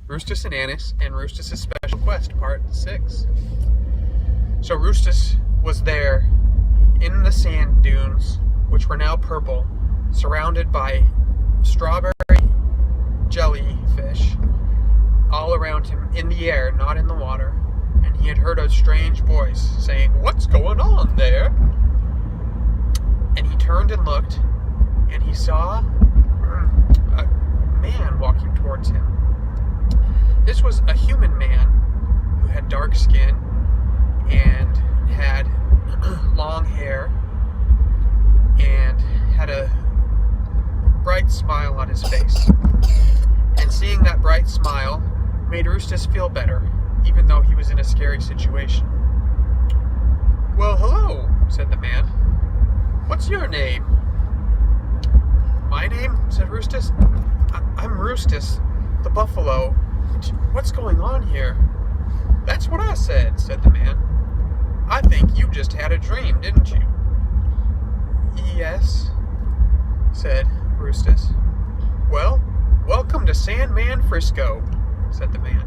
Rustus and Annice and Rustus' Special Quest, Part 6. So Rustus was there in the sand dunes, which were now purple, surrounded by strawberry jellyfish all around him in the air, not in the water. And he had heard a strange voice saying, "What's going on there?" And he turned and looked, and he saw a man walking towards him. This was a human man who had dark skin and had long hair and had a bright smile on his face. And seeing that bright smile made Rustus feel better, even though he was in a scary situation. "Well, hello," said the man. "What's your name?" "My name?" said Rustus. I'm Rustus, the buffalo. What's going on here?" "That's what I said," said the man. "I think you just had a dream, didn't you?" "Yes," said Rustus. "Well, welcome to Sandman Frisco," said the man.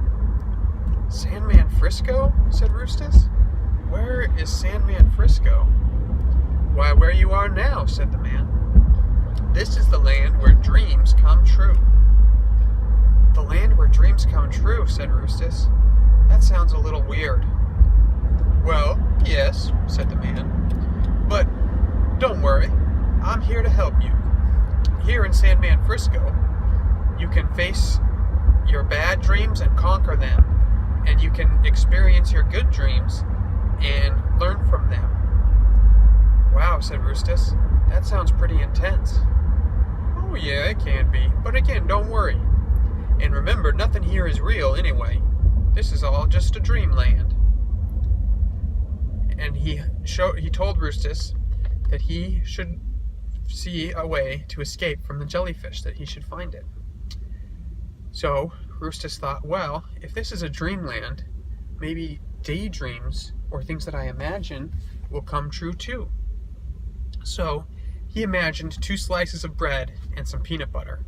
"Sandman Frisco?" said Rustus. "Where is Sandman Frisco?" "Why, where you are now," said the man. "This is the land where dreams come true." "The land where dreams come true," said Rustus. "That sounds a little weird." "Well, yes," said the man. "But don't worry, I'm here to help you. Here in Sandman Frisco, you can face your bad dreams and conquer them, and you can experience your good dreams and learn from them." "Wow," said Rustus. "That sounds pretty intense." "Oh yeah, it can be. But again, don't worry. And remember, nothing here is real anyway. This is all just a dreamland." And he told Rustus that he should see a way to escape from the jellyfish, that he should find it. So Rustus thought, well, if this is a dreamland, maybe daydreams or things that I imagine will come true too. So he imagined 2 slices of bread and some peanut butter.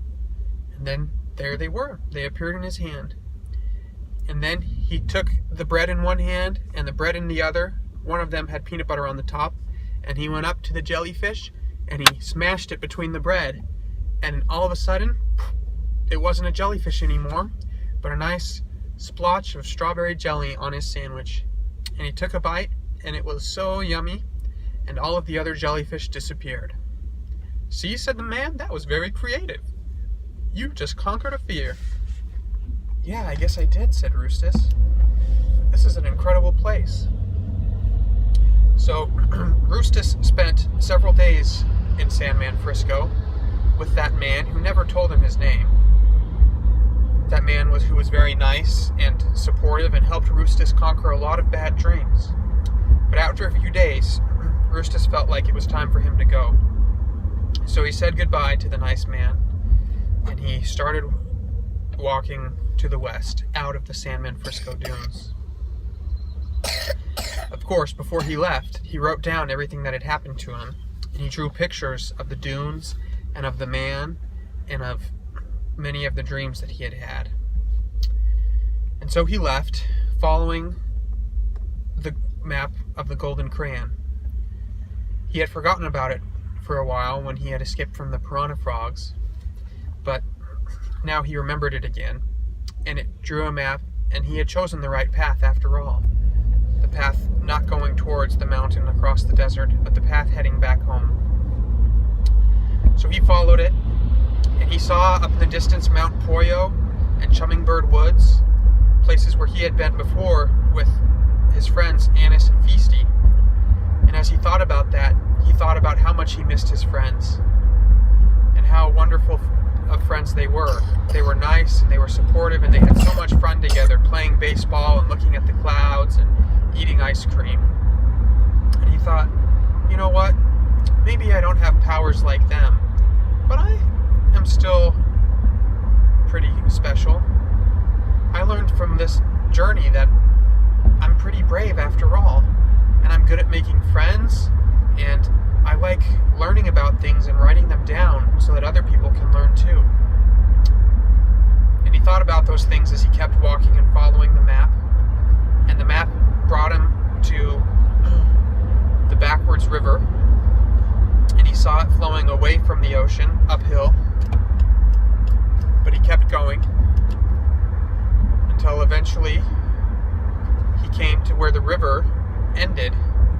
And then there they were. They appeared in his hand. And then he took the bread in one hand and the bread in the other. One of them had peanut butter on the top. And he went up to the jellyfish and he smashed it between the bread. And all of a sudden, it wasn't a jellyfish anymore, but a nice splotch of strawberry jelly on his sandwich. And he took a bite, and it was so yummy, and all of the other jellyfish disappeared. "See," said the man, "that was very creative. You just conquered a fear." "Yeah, I guess I did," said Rustus. "This is an incredible place." So Rustus spent several days in Sandman Frisco with that man who never told him his name. That man who was very nice and supportive and helped Rustus conquer a lot of bad dreams. But after a few days, Rustus felt like it was time for him to go. So he said goodbye to the nice man, and he started walking to the west, out of the Sandman Frisco dunes. Of course, before he left, he wrote down everything that had happened to him, and he drew pictures of the dunes and of the man and of many of the dreams that he had had. And so he left, following the map of the Golden Crayon. He had forgotten about it for a while when he had escaped from the piranha frogs, but now he remembered it again, and it drew a map, and he had chosen the right path after all. The path not going towards the mountain across the desert, but the path heading back home. So he followed it, and he saw up in the distance Mount Poyo and Hummingbird Woods, places where he had been before with his friends Annice and Feasty. And as he thought about that, he thought about how much he missed his friends and how wonderful of friends they were. They were nice and they were supportive, and they had so much fun together, playing baseball and looking at the clouds and eating ice cream. And he thought, you know what? Maybe I don't have powers like them, but I am still pretty special. I learned from this journey that I'm pretty brave after all, and I'm good at making friends, and I like learning about things and writing them down so that other people can learn too. And he he thought about those things as he kept walking and following the map. And the map brought him to the backwards river. And he saw it flowing away from the ocean, uphill. But he kept going until eventually he came to where the river ended,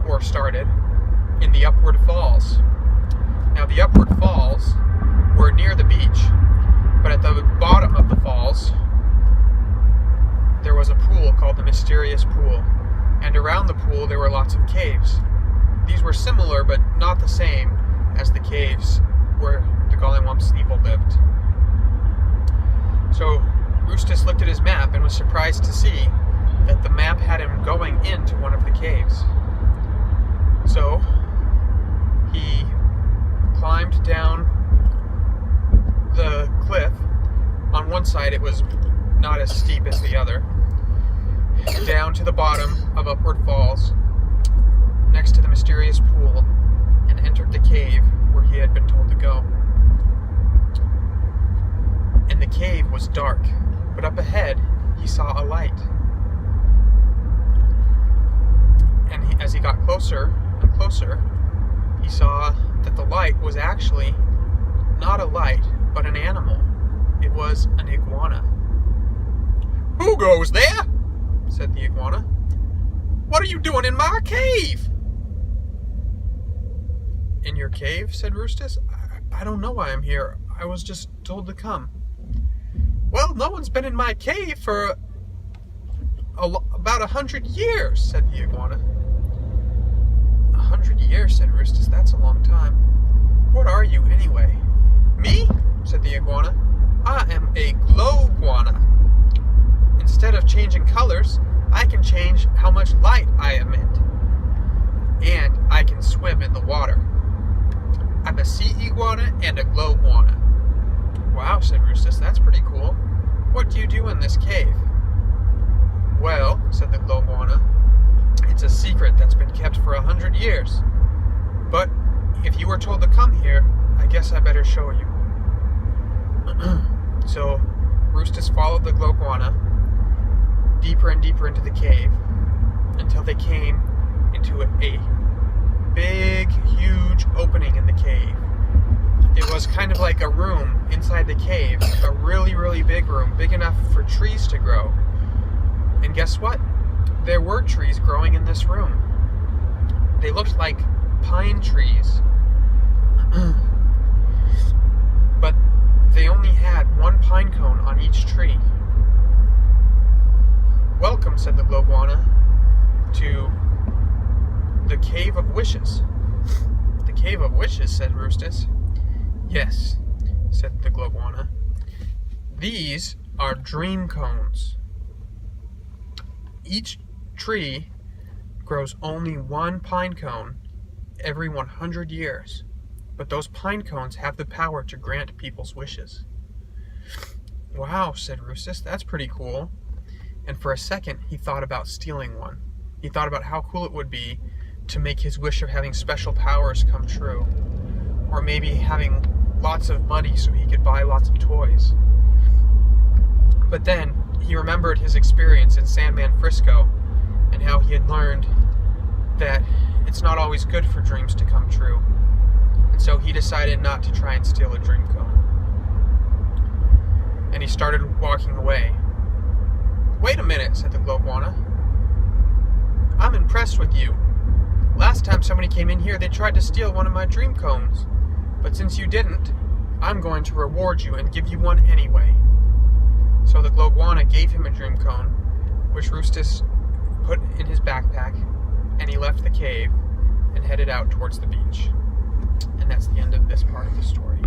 or started, in the upward falls. Now the upward falls were near the beach, but at the bottom of the falls there was a pool called the Mysterious Pool, and around the pool there were lots of caves. These were similar but not the same as the caves where the Gollywump Sneeple lived. So Rustus looked at his map and was surprised to see that the map had him going into one of the caves. So he climbed down the cliff. On one side it was not as steep as the other, down to the bottom of Upward Falls, next to the Mysterious Pool, and entered the cave where he had been told to go. And the cave was dark, but up ahead he saw a light. And as he got closer and closer, he saw that the light was actually not a light, but an animal. It was an iguana. "Who goes there?" said the iguana. "What are you doing in my cave?" "In your cave?" said Rustus. I don't know why I'm here. I was just told to come." "Well, no one's been in my cave for about 100 years, said the iguana. 100 years, said Rustus. That's a long time. What are you, anyway? Me? Said the iguana. I am a glow-guana. Instead of changing colors, I can change how much light I emit. And I can swim in the water. I'm a sea iguana and a glow-guana. Wow, said Rustus, that's pretty cool. What do you do in this cave? Well, said the glow-guana, it's a secret that's been kept for 100 years. But if you were told to come here, I guess I better show you. So, Rustus followed the glow-guana deeper and deeper into the cave until they came into a big, huge opening in the cave. It was kind of like a room inside the cave, a really, really big room, big enough for trees to grow. And guess what? There were trees growing in this room. They looked like pine trees. But they only had one pine cone on each tree. Welcome, said the glow-guana, to the Cave of Wishes. The Cave of Wishes, said Rustus. Yes, said the glow-guana. These are dream cones. Each tree grows only one pine cone every 100 years, but those pine cones have the power to grant people's wishes. Wow, said Rustus, that's pretty cool. And for a second, he thought about stealing one. He thought about how cool it would be to make his wish of having special powers come true. Or maybe having lots of money so he could buy lots of toys. But then, he remembered his experience in Sandman Frisco and how he had learned that it's not always good for dreams to come true. And so he decided not to try and steal a dream cone. And he started walking away. Wait a minute, said the glow-guana. I'm impressed with you. Last time somebody came in here, they tried to steal one of my dream cones. But since you didn't, I'm going to reward you and give you one anyway. So the glow-guana gave him a dream cone, which Rustus put in his backpack, and he left the cave and headed out towards the beach. And that's the end of this part of the story.